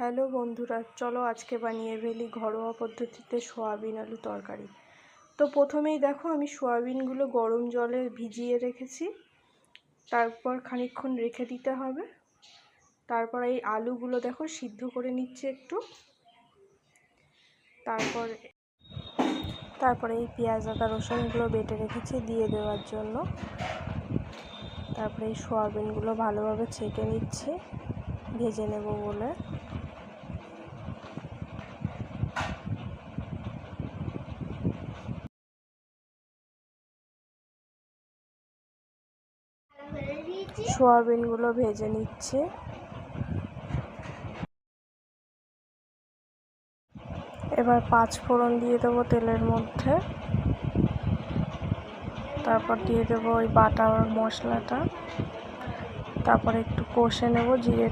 Hello বন্ধুরা, চলো আজকে বানিয়ে ফেলি ঘরোয়া পদ্ধতিতে সয়াবিন আলু তরকারি। তো প্রথমেই দেখো আমি সয়াবিনগুলো গরম জলে ভিজিয়ে রেখেছি, তারপর খানিকক্ষণ রেখে দিতে হবে। তারপর এই আলুগুলো দেখো সিদ্ধ করে নিচ্ছি একটু। তারপরে এই পেঁয়াজ আদা রসুনগুলো বেটে রেখেছি দিয়ে দেওয়ার জন্য। তারপরে এই সয়াবিনগুলো ভালোভাবে ছেঁকে নিচ্ছি ভেজে নেব বলে। সয়াবিনগুলো ভেজে নিচ্ছি। এবার 5 ফোড়ন দিয়ে দেবো তেলের মধ্যে। তারপর দিয়ে দেবো ওই বাটা মশলাটা। তারপরে একটু কষে নেব জিরে